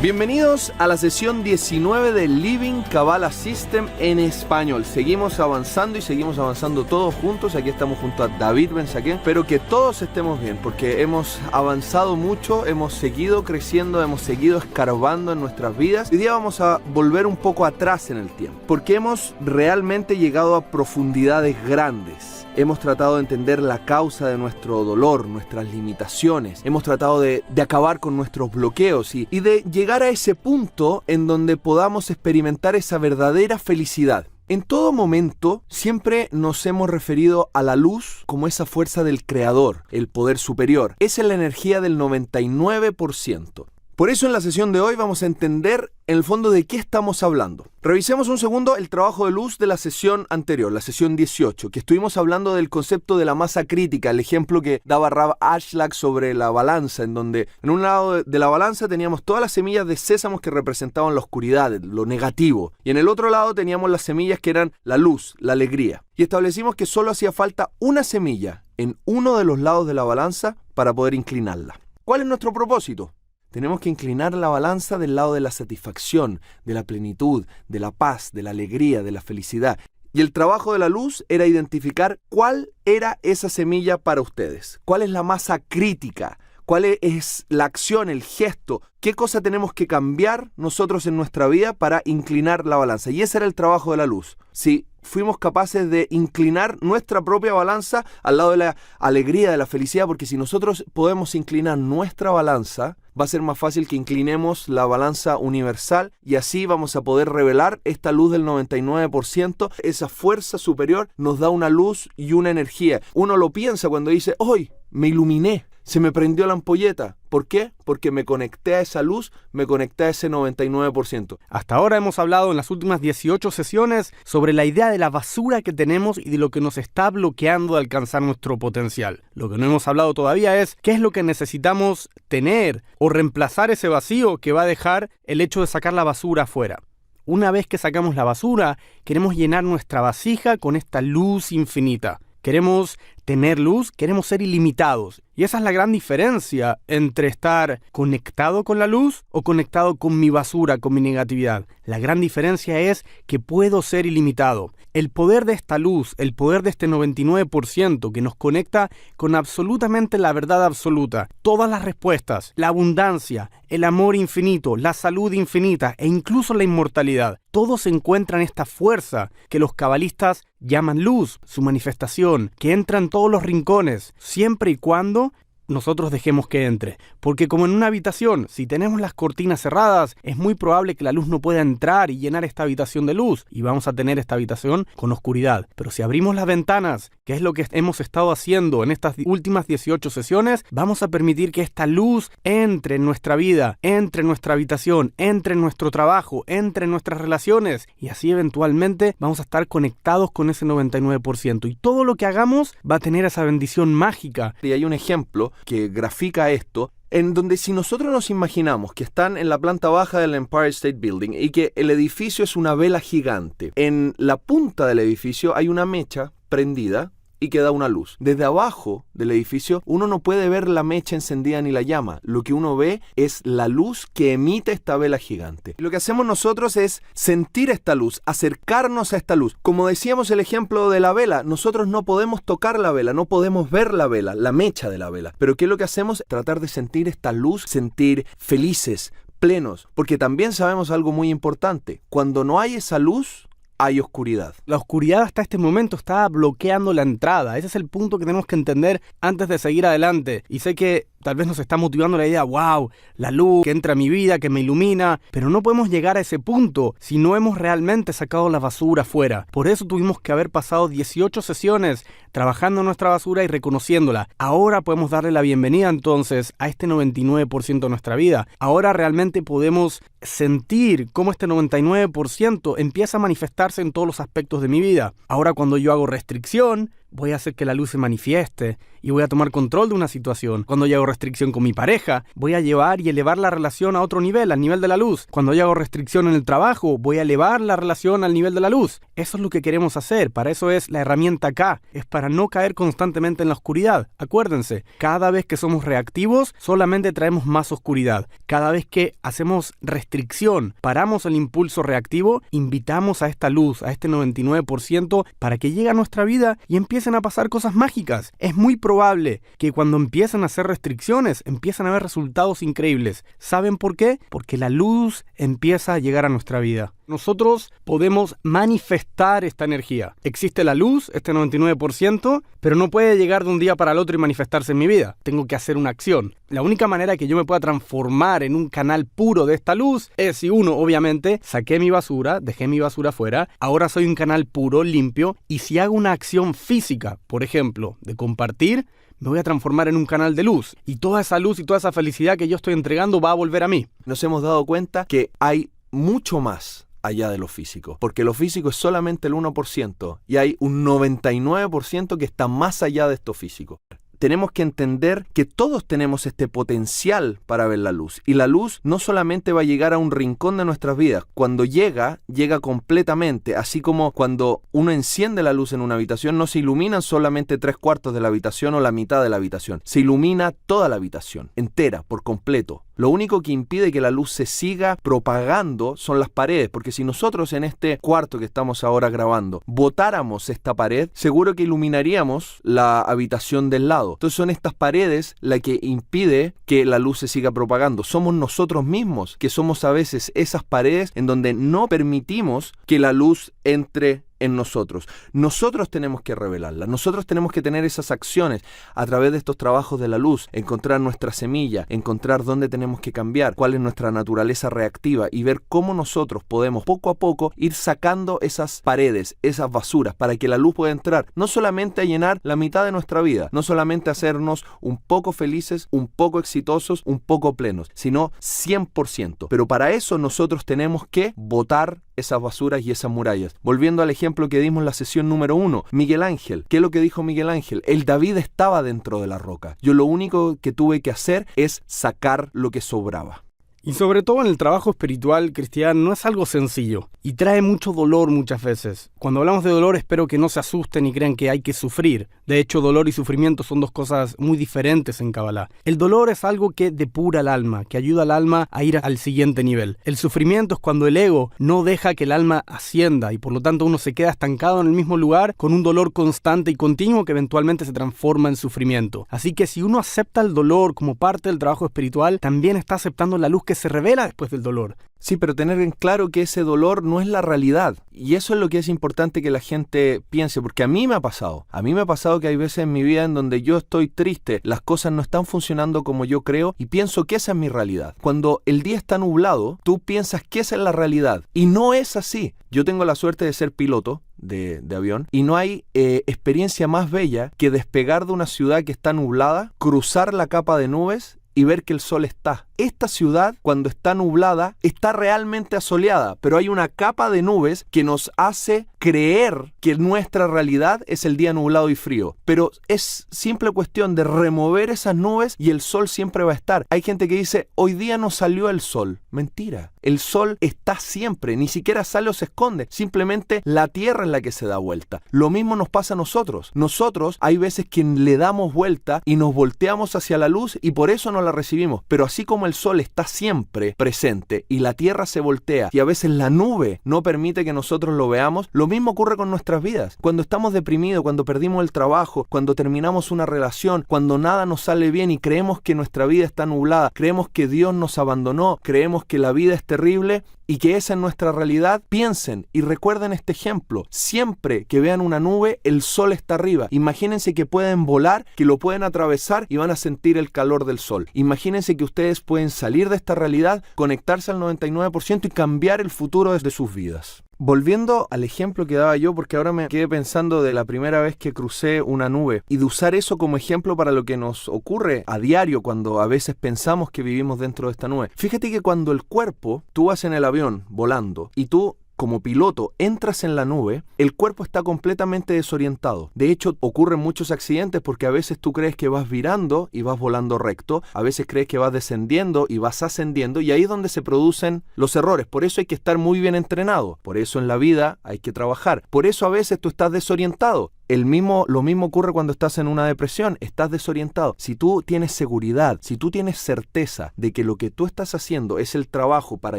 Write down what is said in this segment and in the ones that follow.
Bienvenidos a la sesión 19 de Living Kabbalah System en español. Seguimos avanzando y seguimos avanzando todos juntos. Aquí estamos junto a David Ben-Saquén. Espero que todos estemos bien porque hemos avanzado mucho, hemos seguido creciendo, hemos seguido escarbando en nuestras vidas. Hoy día vamos a volver un poco atrás en el tiempo porque hemos realmente llegado a profundidades grandes. Hemos tratado de entender la causa de nuestro dolor, nuestras limitaciones. Hemos tratado de acabar con nuestros bloqueos y de llegar a ese punto en donde podamos experimentar esa verdadera felicidad. En todo momento siempre nos hemos referido a la luz como esa fuerza del creador, el poder superior. Esa es la energía del 99%. Por eso en la sesión de hoy vamos a entender en el fondo de qué estamos hablando. Revisemos un segundo el trabajo de luz de la sesión anterior, la sesión 18, que estuvimos hablando del concepto de la masa crítica, el ejemplo que daba Rav Ashlag sobre la balanza, en donde en un lado de la balanza teníamos todas las semillas de sésamos que representaban la oscuridad, lo negativo, y en el otro lado teníamos las semillas que eran la luz, la alegría. Y establecimos que solo hacía falta una semilla en uno de los lados de la balanza para poder inclinarla. ¿Cuál es nuestro propósito? Tenemos que inclinar la balanza del lado de la satisfacción, de la plenitud, de la paz, de la alegría, de la felicidad. Y el trabajo de la luz era identificar cuál era esa semilla para ustedes. ¿Cuál es la masa crítica? ¿Cuál es la acción, el gesto? ¿Qué cosa tenemos que cambiar nosotros en nuestra vida para inclinar la balanza? Y ese era el trabajo de la luz. Si fuimos capaces de inclinar nuestra propia balanza al lado de la alegría, de la felicidad, porque si nosotros podemos inclinar nuestra balanza, va a ser más fácil que inclinemos la balanza universal y así vamos a poder revelar esta luz del 99%. Esa fuerza superior nos da una luz y una energía. Uno lo piensa cuando dice, ¡hoy me iluminé! Se me prendió la ampolleta. ¿Por qué? Porque me conecté a esa luz, me conecté a ese 99%. Hasta ahora hemos hablado en las últimas 18 sesiones sobre la idea de la basura que tenemos y de lo que nos está bloqueando de alcanzar nuestro potencial. Lo que no hemos hablado todavía es qué es lo que necesitamos tener o reemplazar ese vacío que va a dejar el hecho de sacar la basura afuera. Una vez que sacamos la basura, queremos llenar nuestra vasija con esta luz infinita. Queremos tener luz, queremos ser ilimitados. Y esa es la gran diferencia entre estar conectado con la luz o conectado con mi basura, con mi negatividad. La gran diferencia es que puedo ser ilimitado. El poder de esta luz, el poder de este 99% que nos conecta con absolutamente la verdad absoluta, todas las respuestas, la abundancia, el amor infinito, la salud infinita e incluso la inmortalidad. Todo se encuentra en esta fuerza que los cabalistas llaman luz, su manifestación, que entra en todos los rincones, siempre y cuando nosotros dejemos que entre. Porque como en una habitación, si tenemos las cortinas cerradas, es muy probable que la luz no pueda entrar y llenar esta habitación de luz, y vamos a tener esta habitación con oscuridad. Pero si abrimos las ventanas, que es lo que hemos estado haciendo en estas últimas 18 sesiones, vamos a permitir que esta luz entre en nuestra vida, entre en nuestra habitación, entre en nuestro trabajo, entre en nuestras relaciones, y así eventualmente vamos a estar conectados con ese 99%. Y todo lo que hagamos va a tener esa bendición mágica. Y hay un ejemplo que grafica esto, en donde si nosotros nos imaginamos que están en la planta baja del Empire State Building y que el edificio es una vela gigante, en la punta del edificio hay una mecha prendida y que da una luz. Desde abajo del edificio uno no puede ver la mecha encendida ni la llama. Lo que uno ve es la luz que emite esta vela gigante. Lo que hacemos nosotros es sentir esta luz, acercarnos a esta luz. Como decíamos el ejemplo de la vela, nosotros no podemos tocar la vela, no podemos ver la vela, la mecha de la vela. Pero ¿qué es lo que hacemos? Tratar de sentir esta luz, sentir felices, plenos. Porque también sabemos algo muy importante. Cuando no hay esa luz, hay oscuridad. La oscuridad hasta este momento está bloqueando la entrada. Ese es el punto que tenemos que entender antes de seguir adelante. Y sé que tal vez nos está motivando la idea, wow, la luz que entra a mi vida, que me ilumina, pero no podemos llegar a ese punto si no hemos realmente sacado la basura afuera. Por eso tuvimos que haber pasado 18 sesiones trabajando nuestra basura y reconociéndola. Ahora podemos darle la bienvenida entonces a este 99% de nuestra vida. Ahora realmente podemos sentir cómo este 99% empieza a manifestarse en todos los aspectos de mi vida. Ahora cuando yo hago restricción, voy a hacer que la luz se manifieste y voy a tomar control de una situación. Cuando yo hago restricción con mi pareja, voy a llevar y elevar la relación a otro nivel, al nivel de la luz. Cuando yo hago restricción en el trabajo, voy a elevar la relación al nivel de la luz. Eso es lo que queremos hacer. Para eso es la herramienta acá. Es para no caer constantemente en la oscuridad. Acuérdense, cada vez que somos reactivos, solamente traemos más oscuridad. Cada vez que hacemos restricción, paramos el impulso reactivo, invitamos a esta luz, a este 99%, para que llegue a nuestra vida y empiecen a pasar cosas mágicas. Es muy probable que cuando empiecen a hacer restricciones, empiecen a haber resultados increíbles. ¿Saben por qué? Porque la luz empieza a llegar a nuestra vida. Nosotros podemos manifestar esta energía. Existe la luz, este 99%, pero no puede llegar de un día para el otro y manifestarse en mi vida. Tengo que hacer una acción. La única manera que yo me pueda transformar en un canal puro de esta luz es si uno, obviamente, saqué mi basura, dejé mi basura afuera, ahora soy un canal puro, limpio, y si hago una acción física, por ejemplo, de compartir, me voy a transformar en un canal de luz. Y toda esa luz y toda esa felicidad que yo estoy entregando va a volver a mí. Nos hemos dado cuenta que hay mucho más allá de lo físico, porque lo físico es solamente el 1% y hay un 99% que está más allá de esto físico. Tenemos que entender que todos tenemos este potencial para ver la luz. Y la luz no solamente va a llegar a un rincón de nuestras vidas. Cuando llega completamente. Así como cuando uno enciende la luz en una habitación, no se iluminan solamente 3/4 de la habitación o la mitad de la habitación. Se ilumina toda la habitación, entera, por completo. Lo único que impide que la luz se siga propagando son las paredes, porque si nosotros en este cuarto que estamos ahora grabando botáramos esta pared, seguro que iluminaríamos la habitación del lado. Entonces son estas paredes la que impide que la luz se siga propagando. Somos nosotros mismos que somos a veces esas paredes en donde no permitimos que la luz entre en nosotros. Nosotros tenemos que revelarla. Nosotros tenemos que tener esas acciones a través de estos trabajos de la luz, encontrar nuestra semilla, encontrar dónde tenemos que cambiar, cuál es nuestra naturaleza reactiva y ver cómo nosotros podemos poco a poco ir sacando esas paredes, esas basuras, para que la luz pueda entrar, no solamente a llenar la mitad de nuestra vida, no solamente a hacernos un poco felices, un poco exitosos, un poco plenos, sino 100%. Pero para eso nosotros tenemos que botar esas basuras y esas murallas. Volviendo al ejemplo que dimos en la sesión número 1, Miguel Ángel. ¿Qué es lo que dijo Miguel Ángel? El David estaba dentro de la roca. Yo lo único que tuve que hacer es sacar lo que sobraba. Y sobre todo en el trabajo espiritual, Cristian, no es algo sencillo y trae mucho dolor muchas veces. Cuando hablamos de dolor, espero que no se asusten y crean que hay que sufrir. De hecho, dolor y sufrimiento son dos cosas muy diferentes en Kabbalah. El dolor es algo que depura el alma, que ayuda al alma a ir al siguiente nivel. El sufrimiento es cuando el ego no deja que el alma ascienda y por lo tanto uno se queda estancado en el mismo lugar con un dolor constante y continuo que eventualmente se transforma en sufrimiento. Así que si uno acepta el dolor como parte del trabajo espiritual, también está aceptando la luz que se revela después del dolor. Sí, pero tener en claro que ese dolor no es la realidad. Y eso es lo que es importante que la gente piense, porque a mí me ha pasado. A mí me ha pasado que hay veces en mi vida en donde yo estoy triste, las cosas no están funcionando como yo creo y pienso que esa es mi realidad. Cuando el día está nublado, tú piensas que esa es la realidad. Y no es así. Yo tengo la suerte de ser piloto de avión y no hay experiencia más bella que despegar de una ciudad que está nublada, cruzar la capa de nubes y ver que el sol está. Esta ciudad, cuando está nublada, está realmente asoleada, pero hay una capa de nubes que nos hace creer que nuestra realidad es el día nublado y frío. Pero es simple cuestión de remover esas nubes y el sol siempre va a estar. Hay gente que dice, hoy día no salió el sol. Mentira. El sol está siempre, ni siquiera sale o se esconde. Simplemente la tierra es la que se da vuelta. Lo mismo nos pasa a nosotros. Nosotros hay veces que le damos vuelta y nos volteamos hacia la luz y por eso no la recibimos. Pero así como el sol está siempre presente y la tierra se voltea y a veces la nube no permite que nosotros lo veamos, lo mismo ocurre con nuestras vidas. Cuando estamos deprimidos, cuando perdimos el trabajo, cuando terminamos una relación, cuando nada nos sale bien y creemos que nuestra vida está nublada, creemos que Dios nos abandonó, creemos que la vida es terrible y que esa es nuestra realidad, piensen y recuerden este ejemplo. Siempre que vean una nube, el sol está arriba. Imagínense que pueden volar, que lo pueden atravesar y van a sentir el calor del sol. Imagínense que ustedes pueden salir de esta realidad, conectarse al 99% y cambiar el futuro de sus vidas. Volviendo al ejemplo que daba yo, porque ahora me quedé pensando de la primera vez que crucé una nube y de usar eso como ejemplo para lo que nos ocurre a diario cuando a veces pensamos que vivimos dentro de esta nube. Fíjate que cuando el cuerpo, tú vas en el avión volando y tú como piloto entras en la nube, el cuerpo está completamente desorientado. De hecho, ocurren muchos accidentes porque a veces tú crees que vas virando y vas volando recto, a veces crees que vas descendiendo y vas ascendiendo, y ahí es donde se producen los errores. Por eso hay que estar muy bien entrenado, por eso en la vida hay que trabajar, por eso a veces tú estás desorientado. Lo mismo ocurre cuando estás en una depresión, estás desorientado. Si tú tienes seguridad, si tú tienes certeza de que lo que tú estás haciendo es el trabajo para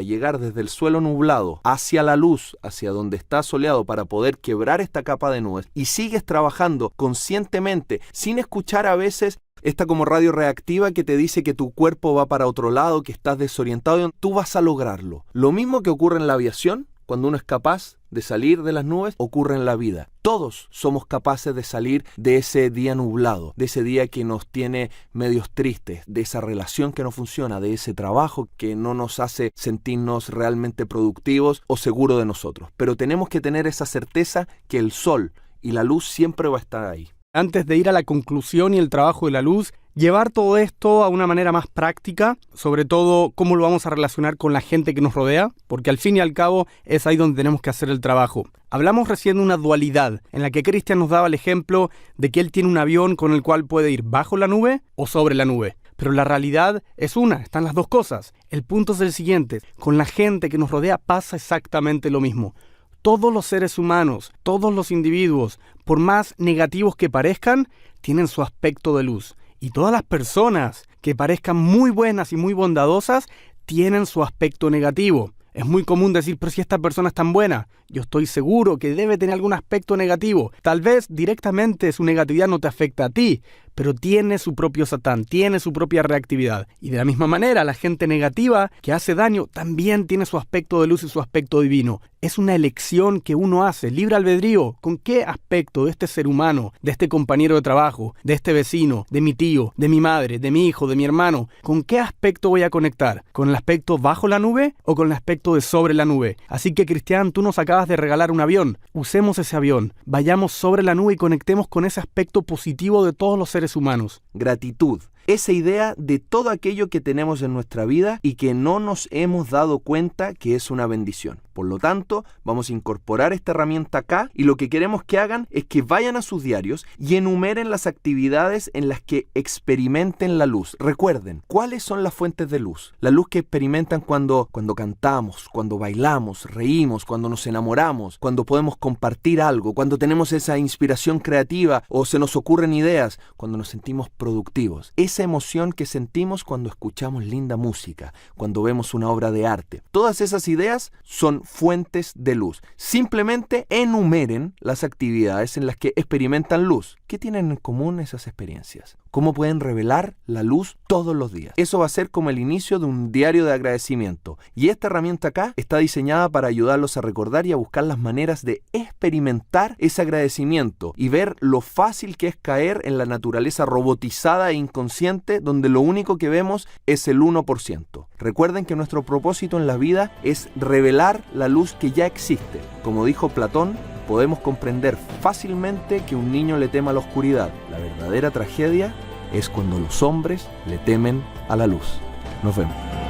llegar desde el suelo nublado hacia la luz, hacia donde está soleado, para poder quebrar esta capa de nubes, y sigues trabajando conscientemente, sin escuchar a veces esta como radio reactiva que te dice que tu cuerpo va para otro lado, que estás desorientado, tú vas a lograrlo. Lo mismo que ocurre en la aviación, cuando uno es capaz de salir de las nubes, ocurre en la vida. Todos somos capaces de salir de ese día nublado, de ese día que nos tiene medios tristes, de esa relación que no funciona, de ese trabajo que no nos hace sentirnos realmente productivos o seguros de nosotros. Pero tenemos que tener esa certeza que el sol y la luz siempre va a estar ahí. Antes de ir a la conclusión y el trabajo de la luz, llevar todo esto a una manera más práctica, sobre todo cómo lo vamos a relacionar con la gente que nos rodea, porque al fin y al cabo es ahí donde tenemos que hacer el trabajo. Hablamos recién de una dualidad, en la que Cristian nos daba el ejemplo de que él tiene un avión con el cual puede ir bajo la nube o sobre la nube. Pero la realidad es una, están las dos cosas. El punto es el siguiente, con la gente que nos rodea pasa exactamente lo mismo. Todos los seres humanos, todos los individuos, por más negativos que parezcan, tienen su aspecto de luz. Y todas las personas que parezcan muy buenas y muy bondadosas, tienen su aspecto negativo. Es muy común decir, pero si esta persona es tan buena, yo estoy seguro que debe tener algún aspecto negativo. Tal vez directamente su negatividad no te afecta a ti, pero tiene su propio Satán, tiene su propia reactividad. Y de la misma manera, la gente negativa que hace daño también tiene su aspecto de luz y su aspecto divino. Es una elección que uno hace, libre albedrío. ¿Con qué aspecto de este ser humano, de este compañero de trabajo, de este vecino, de mi tío, de mi madre, de mi hijo, de mi hermano, con qué aspecto voy a conectar? ¿Con el aspecto bajo la nube o con el aspecto de sobre la nube? Así que, Cristian, tú nos acabas de regalar un avión. Usemos ese avión, vayamos sobre la nube y conectemos con ese aspecto positivo de todos los seres humanos. Gratitud. Esa idea de todo aquello que tenemos en nuestra vida y que no nos hemos dado cuenta que es una bendición. Por lo tanto, vamos a incorporar esta herramienta acá, y lo que queremos que hagan es que vayan a sus diarios y enumeren las actividades en las que experimenten la luz. Recuerden, ¿cuáles son las fuentes de luz? La luz que experimentan cuando cantamos, cuando bailamos, reímos, cuando nos enamoramos, cuando podemos compartir algo, cuando tenemos esa inspiración creativa o se nos ocurren ideas, cuando nos sentimos productivos. Esa emoción que sentimos cuando escuchamos linda música, cuando vemos una obra de arte. Todas esas ideas son fuentes de luz. Simplemente enumeren las actividades en las que experimentan luz. ¿Qué tienen en común esas experiencias? ¿Cómo pueden revelar la luz todos los días? Eso va a ser como el inicio de un diario de agradecimiento. Y esta herramienta acá está diseñada para ayudarlos a recordar y a buscar las maneras de experimentar ese agradecimiento y ver lo fácil que es caer en la naturaleza robotizada e inconsciente, donde lo único que vemos es el 1%. Recuerden que nuestro propósito en la vida es revelar la luz que ya existe. Como dijo Platón, podemos comprender fácilmente que un niño le tema a la oscuridad. La verdadera tragedia es cuando los hombres le temen a la luz. Nos vemos.